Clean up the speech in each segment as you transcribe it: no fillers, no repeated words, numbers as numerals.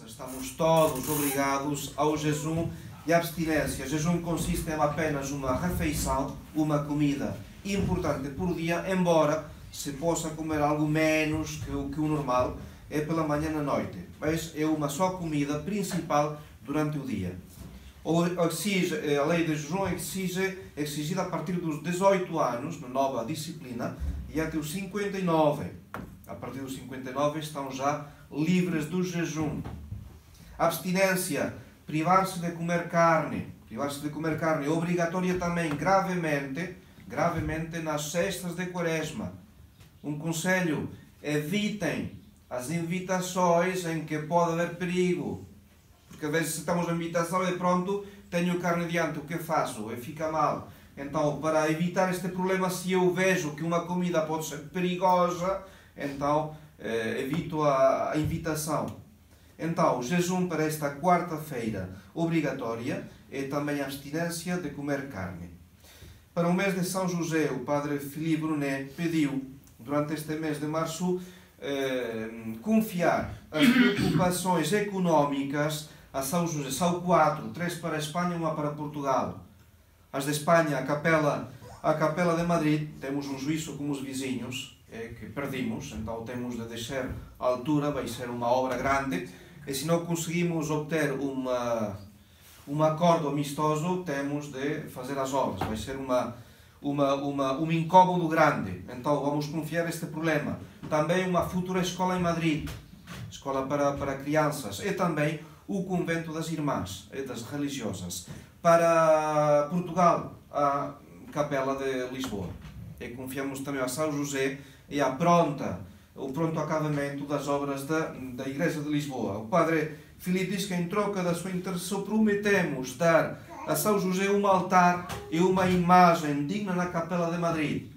Estamos todos obrigados ao jejum e abstinência. Jejum consiste em apenas uma refeição, uma comida importante por dia, embora se possa comer algo menos que o normal, é pela manhã e na noite. Mas é uma só comida principal durante o dia. A lei de jejum é exigida a partir dos 18 anos, na nova disciplina, e até os 59. A partir dos 59 estão já livres do jejum. Abstinência, privar-se de comer carne. Privar-se de comer carne é obrigatória também, gravemente nas sextas de Quaresma. Um conselho: evitem as invitações em que pode haver perigo. Porque às vezes estamos na invitação e pronto, tenho carne diante, o que faço? Fica mal. Então, para evitar este problema, se eu vejo que uma comida pode ser perigosa, então evito a invitação. Então, o jejum para esta quarta-feira obrigatória é também a abstinência de comer carne. Para o mês de São José, o padre Philippe Brunet pediu, durante este mês de março, confiar as preocupações económicas a São José. São 4, 3 para a Espanha e 1 para Portugal. As de Espanha, a Capela de Madrid, temos um juízo com os vizinhos, que perdimos, então temos de descer a altura, vai ser uma obra grande, e se não conseguimos obter um acordo amistoso, temos de fazer as obras, vai ser um incómodo grande, então vamos confiar este problema. Também uma futura escola em Madrid, escola para crianças, e também o convento das irmãs e das religiosas. Para Portugal, a Capela de Lisboa. E confiamos também a São José e o pronto acabamento das obras da Igreja de Lisboa. O padre Filipe diz que em troca da sua intercessão prometemos dar a São José um altar e uma imagem digna na Capela de Madrid.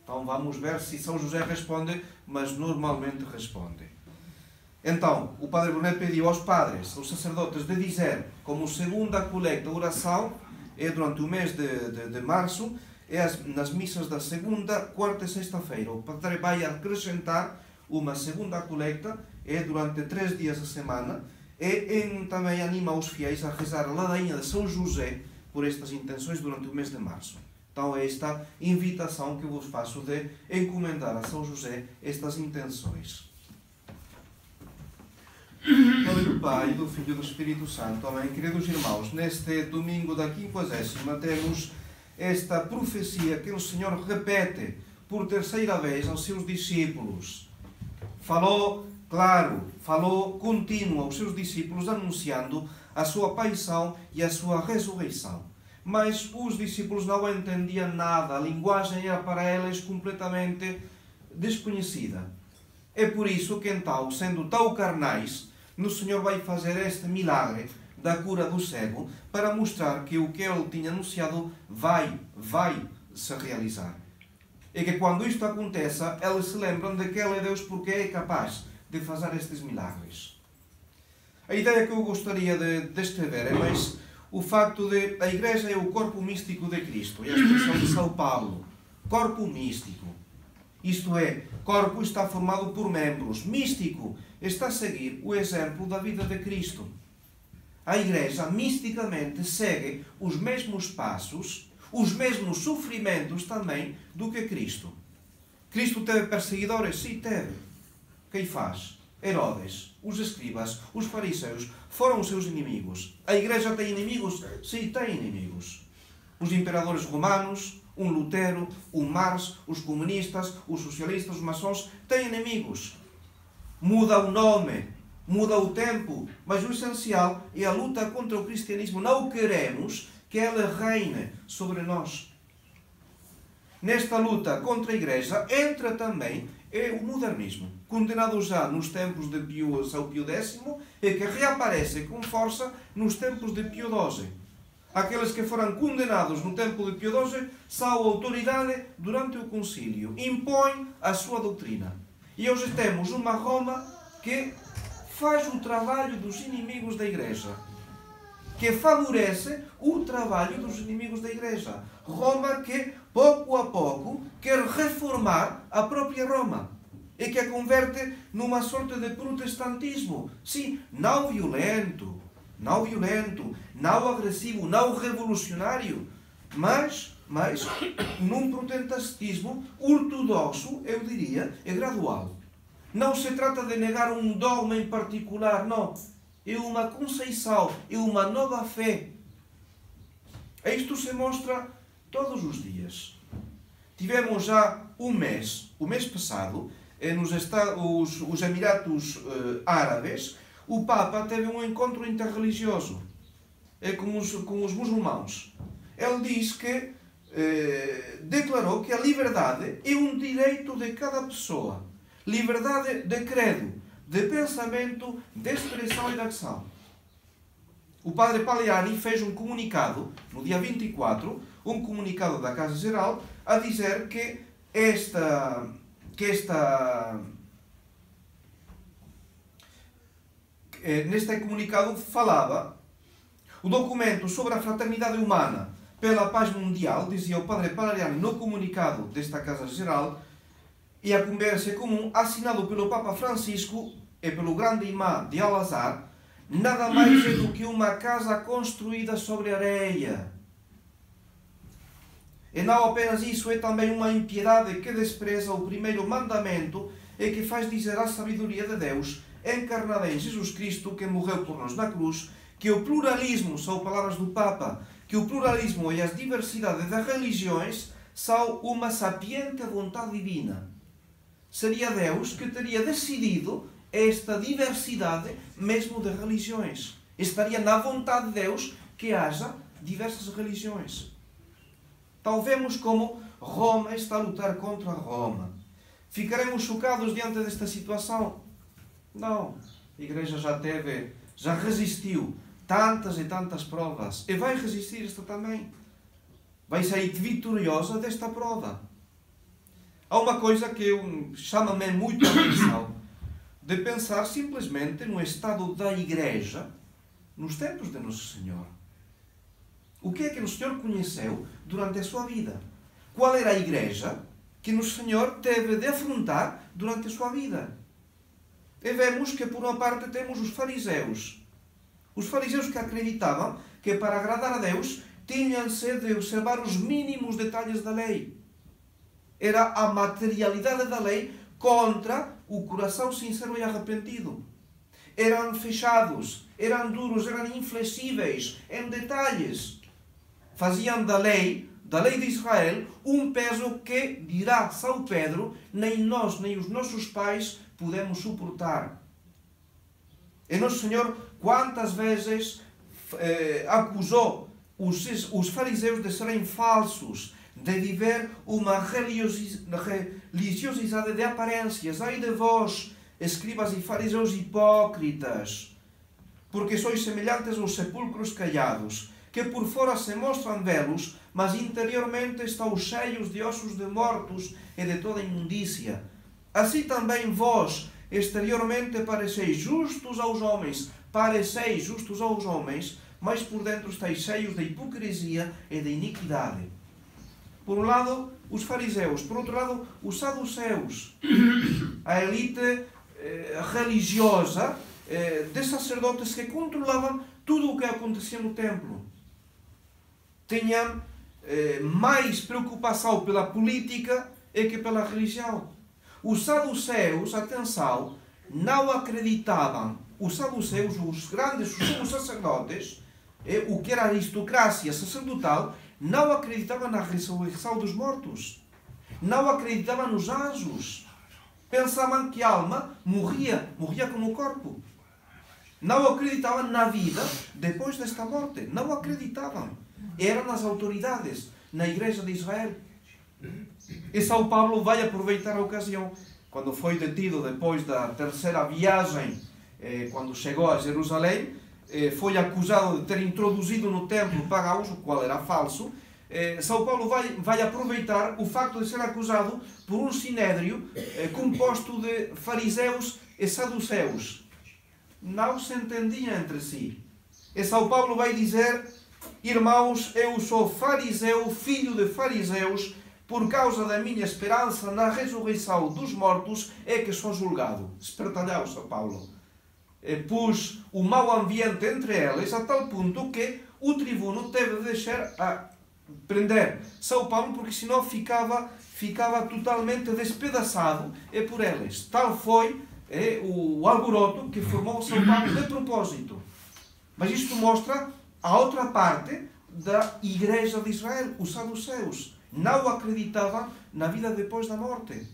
Então vamos ver se São José responde, mas normalmente responde. Então, o padre Brunet pediu aos padres, aos sacerdotes, de dizer como segunda colheita, oração, é durante o mês de março, nas missas da segunda, quarta e sexta-feira. O padre vai acrescentar uma segunda colheita, durante 3 dias da semana, e também anima os fiéis a rezar a ladainha de São José por estas intenções durante o mês de março. Então é esta invitação que eu vos faço de encomendar a São José estas intenções. Em nome do Pai, do Filho e do Espírito Santo. Amém. Queridos irmãos, neste domingo da 50ª temos esta profecia que o Senhor repete por terceira vez aos seus discípulos. Falou claro, falou contínuo aos seus discípulos, anunciando a sua paixão e a sua ressurreição. Mas os discípulos não entendiam nada, a linguagem era para eles completamente desconhecida. É por isso que então, sendo tão carnais, o Senhor vai fazer este milagre da cura do cego para mostrar que o que ele tinha anunciado vai se realizar. E que quando isto aconteça, eles se lembram de que Ele é Deus porque é capaz de fazer estes milagres. A ideia que eu gostaria de descrever é mais o facto de a Igreja é o corpo místico de Cristo. É a expressão de São Paulo. Corpo místico. Isto é, corpo está formado por membros. Místico está a seguir o exemplo da vida de Cristo. A Igreja misticamente segue os mesmos passos, os mesmos sofrimentos também do que Cristo. Cristo teve perseguidores? Sim, teve. Quem faz? Herodes, os escribas, os fariseus foram os seus inimigos. A Igreja tem inimigos? Sim, tem inimigos. Os imperadores romanos, um Lutero, um Marx, os comunistas, os socialistas, os maçons, têm inimigos. Muda o nome, muda o tempo, mas o essencial é a luta contra o cristianismo. Não queremos que ela reine sobre nós. Nesta luta contra a Igreja entra também o modernismo, condenado já nos tempos de São Pio X e que reaparece com força nos tempos de Pio XII. Aqueles que foram condenados no tempo de Pio XII são autoridade durante o concílio, impõem a sua doutrina. E hoje temos uma Roma que faz o trabalho dos inimigos da Igreja, que favorece o trabalho dos inimigos da Igreja. Roma que, pouco a pouco, quer reformar a própria Roma. e que a converte numa sorte de protestantismo. Sim, não violento, não agressivo, não revolucionário, mas num protestantismo ortodoxo, eu diria, é gradual. Não se trata de negar um dogma em particular, não. É uma conceição, é uma nova fé. Isto se mostra todos os dias. Tivemos já o mês passado, nos Emirados Árabes, o Papa teve um encontro interreligioso com os muçulmanos. Ele diz que declarou que a liberdade é um direito de cada pessoa. Liberdade de credo, de pensamento, de expressão e de ação. O padre Paleani fez um comunicado, no dia 24, um comunicado da Casa Geral, a dizer que neste comunicado falava o documento sobre a fraternidade humana pela paz mundial, dizia o padre Paleani no comunicado desta Casa Geral, e a conversa comum, assinado pelo Papa Francisco e pelo grande imã de Al-Azhar, nada mais é do que uma casa construída sobre areia. E não apenas isso, é também uma impiedade que despreza o primeiro mandamento e que faz dizer à sabedoria de Deus, encarnada em Jesus Cristo, que morreu por nós na cruz, que o pluralismo, são palavras do Papa, que o pluralismo e as diversidades das religiões são uma sapiente vontade divina. Seria Deus que teria decidido esta diversidade mesmo de religiões. Estaria na vontade de Deus que haja diversas religiões. Então vemos como Roma está a lutar contra Roma. Ficaremos chocados diante desta situação? Não. A Igreja já resistiu tantas e tantas provas. E vai resistir esta também. Vai sair vitoriosa desta prova. Há uma coisa que chama-me muito a atenção, de pensar simplesmente no estado da Igreja nos tempos de Nosso Senhor. O que é que o Senhor conheceu durante a sua vida? Qual era a Igreja que Nosso Senhor teve de afrontar durante a sua vida? E vemos que, por uma parte, temos os fariseus. Os fariseus que acreditavam que, para agradar a Deus, tinham-se de observar os mínimos detalhes da lei. Era a materialidade da lei contra o coração sincero e arrependido. Eram fechados, eram duros, eram inflexíveis em detalhes. Faziam da lei de Israel um peso que, dirá São Pedro, nem nós, nem os nossos pais podemos suportar. E Nosso Senhor, quantas vezes acusou os fariseus de serem falsos, de viver uma religiosidade de aparências. Ai de vós, escribas e fariseus hipócritas, porque sois semelhantes aos sepulcros callados, que por fora se mostram belos, mas interiormente estão cheios de ossos de mortos e de toda imundícia. Assim também vós, exteriormente pareceis justos aos homens, mas por dentro estáis cheios de hipocrisia e de iniquidade. Por um lado, os fariseus. Por outro lado, os saduceus. A elite religiosa de sacerdotes que controlavam tudo o que acontecia no templo. Tinham mais preocupação pela política que pela religião. Os saduceus, atenção, não acreditavam. Os saduceus, os sumos sacerdotes, o que era a aristocracia sacerdotal, não acreditavam na ressurreição dos mortos. Não acreditavam nos anjos. Pensavam que a alma morria como o corpo. Não acreditavam na vida depois desta morte. Não acreditavam. Eram nas autoridades, na Igreja de Israel. E São Paulo vai aproveitar a ocasião. Quando foi detido depois da terceira viagem, quando chegou a Jerusalém, foi acusado de ter introduzido no templo pagãos, o qual era falso. São Paulo vai aproveitar o facto de ser acusado por um sinédrio composto de fariseus e saduceus. Não se entendiam entre si. E São Paulo vai dizer: irmãos, eu sou fariseu, filho de fariseus, por causa da minha esperança na ressurreição dos mortos, é que sou julgado. Espertalhau São Paulo. Pus o mau ambiente entre eles a tal ponto que o tribuno teve de deixar a prender São Paulo, porque senão ficava totalmente despedaçado por eles. Tal foi o alboroto que formou São Paulo de propósito. Mas isto mostra a outra parte da Igreja de Israel, os saduceus. Não acreditavam na vida depois da morte.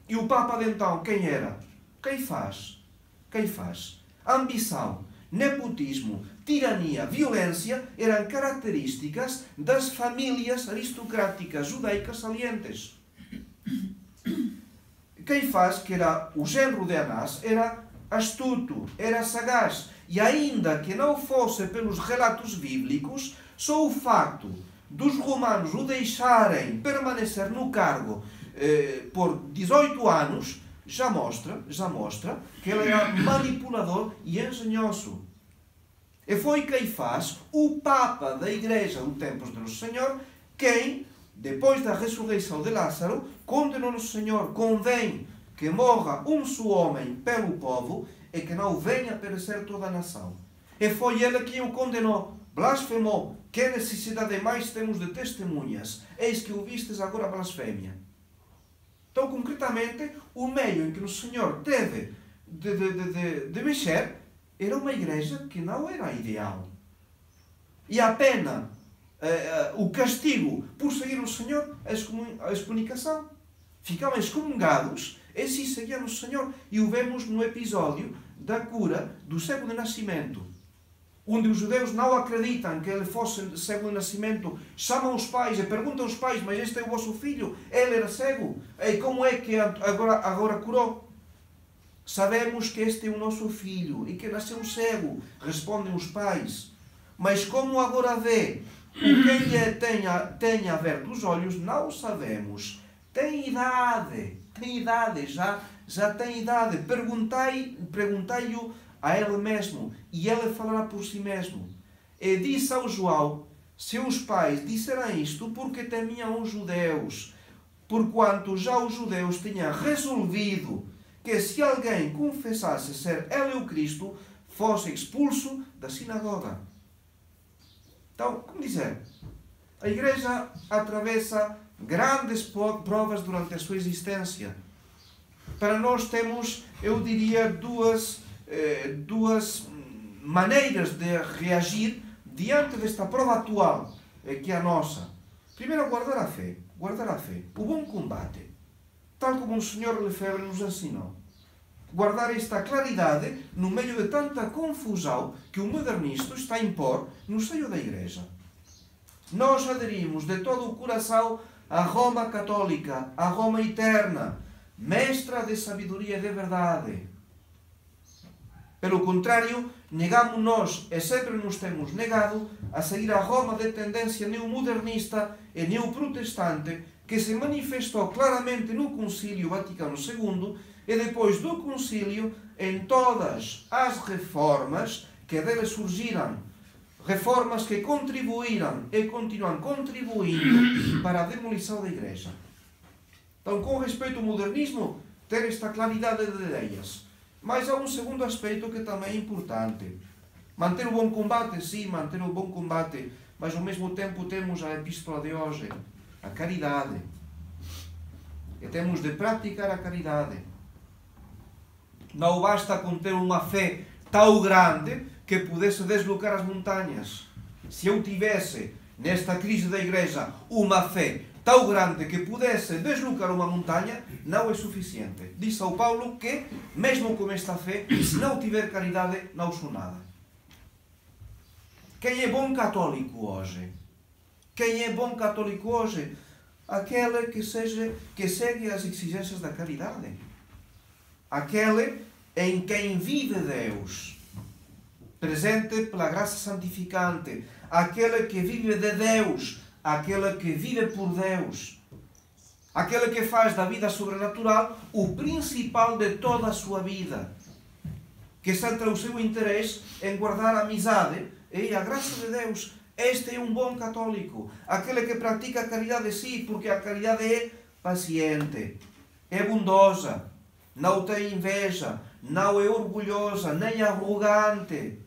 E o Papa de então, quem era? Caifás. Ambição, nepotismo, tirania, violência eram características das famílias aristocráticas judaicas salientes. Caifás, que era o genro de Anás, era astuto, era sagaz. E ainda que não fosse pelos relatos bíblicos, só o facto dos romanos o deixarem permanecer no cargo por 18 anos já mostra que ele era manipulador e engenhoso. E foi Caifás, o Papa da Igreja do Templo de Nosso Senhor, quem, depois da ressurreição de Lázaro, condenou Nosso Senhor: convém que morra um só homem pelo povo e que não venha a perecer toda a nação. E foi ele quem o condenou. Blasfemou. Que necessidade mais temos de testemunhas? Eis que ouvistes agora a blasfémia. Então, concretamente, o meio em que o Senhor teve de mexer era uma igreja que não era ideal. E a pena, o castigo por seguir o Senhor, a excomunicação. Ficavam excomungados e se seguiam o Senhor. E o vemos no episódio da cura do cego de nascimento, onde os judeus não acreditam que ele fosse cego de nascimento, chamam os pais e perguntam aos pais: mas este é o vosso filho? Ele era cego? E como é que agora curou? Sabemos que este é o nosso filho e que nasceu cego, respondem os pais. Mas como agora vê, o que lhe tenha aberto os olhos, não sabemos. Tem idade, já tem idade. Perguntai-o a ele mesmo, e ele falará por si mesmo. E disse ao João: seus pais disseram isto porque temiam os judeus, porquanto já os judeus tinham resolvido que se alguém confessasse ser ele o Cristo, fosse expulso da sinagoga. Então, como dizer, a Igreja atravessa grandes provas durante a sua existência. Para nós temos, eu diria, duas maneiras de reagir diante desta prova atual, que é a nossa. Primeiro, guardar a fé, o bom combate, tal como o Senhor Lefebvre nos ensinou. Guardar esta claridade no meio de tanta confusão que o modernismo está a impor no seio da Igreja. Nós aderimos de todo o coração a Roma católica, a Roma eterna, mestra de sabedoria e de verdade. Pelo contrário, negamos-nos e sempre nos temos negado a seguir a Roma de tendência neomodernista e neoprotestante que se manifestou claramente no Concílio Vaticano II e depois do Concílio em todas as reformas que dele surgiram. Reformas que contribuíram e continuam contribuindo para a demolição da Igreja. Então, com respeito ao modernismo, ter esta claridade de ideias. Mas há um segundo aspecto que também é importante. Manter o bom combate, sim, manter o bom combate, mas ao mesmo tempo temos a epístola de hoje, a caridade. E temos de praticar a caridade. Não basta com ter uma fé tão grande que pudesse deslocar as montanhas. Se eu tivesse, nesta crise da Igreja, uma fé tão grande que pudesse deslocar uma montanha, não é suficiente. Diz São Paulo que, mesmo com esta fé, se não tiver caridade, não sou nada. Quem é bom católico hoje? Quem é bom católico hoje? Aquele que segue as exigências da caridade. Aquele em quem vive Deus, presente pela graça santificante. Aquele que vive de Deus, aquele que vive por Deus. Aquele que faz da vida sobrenatural o principal de toda a sua vida. Que centra o seu interesse em guardar a amizade e a graça de Deus Este é um bom católico. Aquele que pratica a caridade, sim, porque a caridade é paciente, é bondosa, não tem inveja, não é orgulhosa, nem arrogante,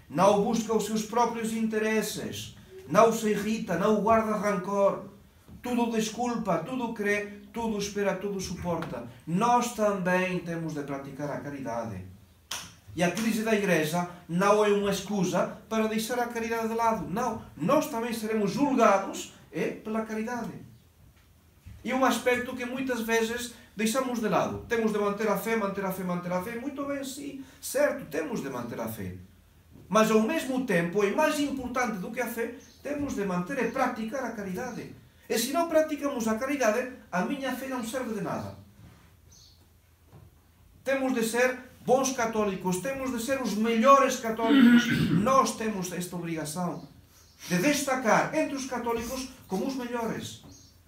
não busca os seus próprios interesses, não se irrita, não guarda rancor, tudo desculpa, tudo crê, tudo espera, tudo suporta. Nós também temos de praticar a caridade. E a crise da Igreja não é uma excusa para deixar a caridade de lado. Não, nós também seremos julgados pela caridade. E um aspecto que muitas vezes deixamos de lado. Temos de manter a fé, manter a fé, manter a fé. Muito bem, sim, certo, temos de manter a fé. Mas ao mesmo tempo, e mais importante do que a fé, temos de manter e praticar a caridade. E se não praticamos a caridade, a minha fé não serve de nada. Temos de ser bons católicos, temos de ser os melhores católicos. Nós temos esta obrigação de destacar entre os católicos como os melhores.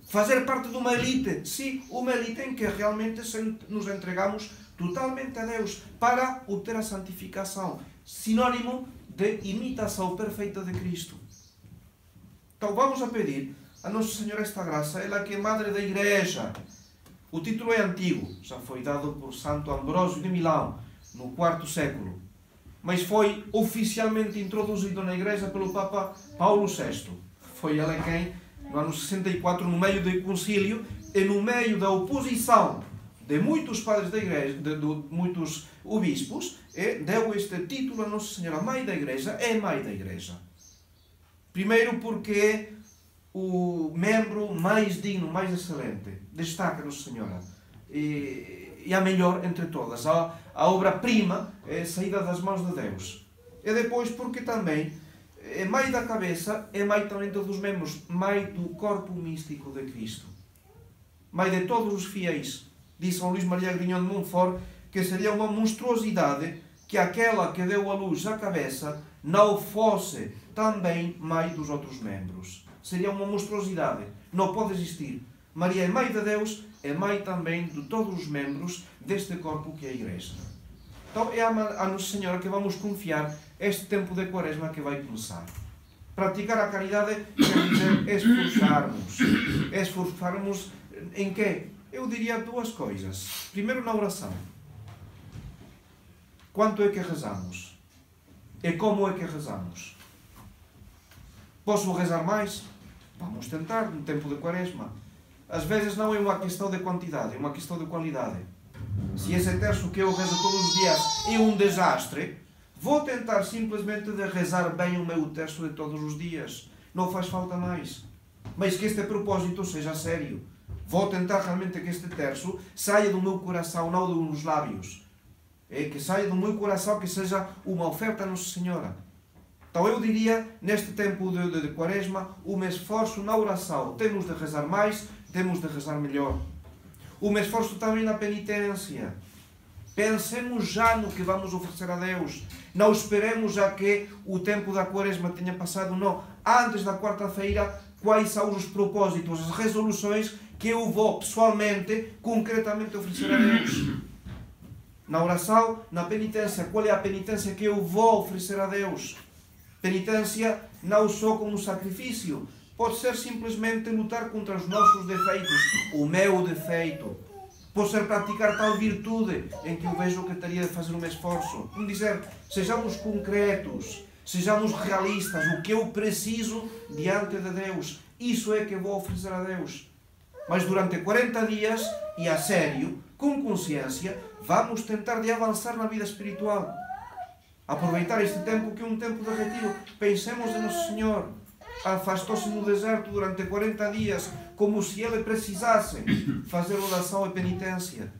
Fazer parte de uma elite, sim, uma elite em que realmente nos entregamos totalmente a Deus para obter a santificação, sinónimo de imitação perfeita de Cristo. Então vamos a pedir a Nossa Senhora esta graça, ela que é Madre da Igreja. O título é antigo, já foi dado por Santo Ambrósio de Milão, no IV século, mas foi oficialmente introduzido na Igreja pelo Papa Paulo VI. Foi ele quem, no ano 64, no meio do concílio e no meio da oposição de muitos padres da Igreja, de muitos obispos, deu este título a Nossa Senhora Mãe da Igreja, é Mãe da Igreja. Primeiro porque é o membro mais digno, mais excelente, destaca Nossa Senhora, e a melhor entre todas, a obra-prima saída das mãos de Deus. E depois porque também é mãe da cabeça, é mãe também de todos os membros, mãe do corpo místico de Cristo, mãe de todos os fiéis. Diz São Luís Maria Grignon de Montfort que seria uma monstruosidade que aquela que deu à luz a cabeça não fosse também mãe dos outros membros. Seria uma monstruosidade. Não pode existir. Maria é mãe de Deus, é mãe também de todos os membros deste corpo que é a Igreja. Então é a Nossa Senhora que vamos confiar este tempo de Quaresma que vai começar. Praticar a caridade quer dizer esforçarmos. Esforçarmos em quê? Eu diria duas coisas. Primeiro, na oração. Quanto é que rezamos? E como é que rezamos? Posso rezar mais? Vamos tentar no tempo de Quaresma. Às vezes não é uma questão de quantidade, é uma questão de qualidade. Se esse terço que eu rezo todos os dias é um desastre, vou tentar simplesmente de rezar bem o meu terço de todos os dias. Não faz falta mais. Mas que este propósito seja sério. Vou tentar realmente que este terço saia do meu coração, não dos lábios. Que saia do meu coração, que seja uma oferta a Nossa Senhora. Então eu diria, neste tempo de Quaresma, um esforço na oração. Temos de rezar mais, temos de rezar melhor. Um esforço também na penitência. Pensemos já no que vamos oferecer a Deus. Não esperemos a que o tempo da Quaresma tenha passado, não. Antes da quarta-feira, quais são os propósitos, as resoluções que eu vou pessoalmente, concretamente oferecer a Deus. Na oração, na penitência, qual é a penitência que eu vou oferecer a Deus? Penitência não só como sacrifício, pode ser simplesmente lutar contra os nossos defeitos, o meu defeito. Pode ser praticar tal virtude em que eu vejo que teria de fazer um esforço. Como dizer, sejamos concretos, sejamos realistas, o que eu preciso diante de Deus. Isso é que eu vou oferecer a Deus. Mas durante 40 dias, e a sério, com consciência, vamos tentar de avançar na vida espiritual. Aproveitar este tempo que é um tempo de retiro. Pensemos em Nosso Senhor. Afastou-se no deserto durante 40 dias, como se Ele precisasse fazer oração e penitência.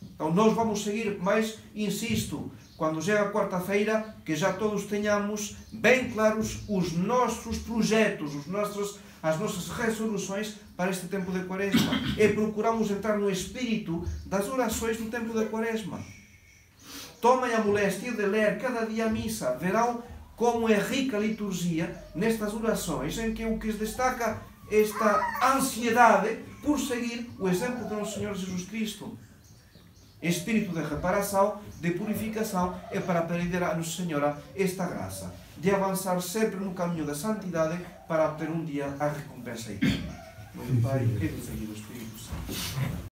Então nós vamos seguir, mas insisto, quando chega a quarta-feira, que já todos tenhamos bem claros os nossos projetos, as nossas resoluções para este tempo de Quaresma. E procuramos entrar no espírito das orações no tempo de Quaresma. Tomem a moléstia de ler cada dia a missa. Verão como é rica a liturgia nestas orações, em que o que destaca esta ansiedade por seguir o exemplo de Nosso Senhor Jesus Cristo. espírito de reparação, de purificação, é para pedir a Nossa Senhora esta graça de avançar sempre no caminho da santidade para obter um dia a recompensa eterna. Em nome do Pai, e do Filho e do Espírito Santo.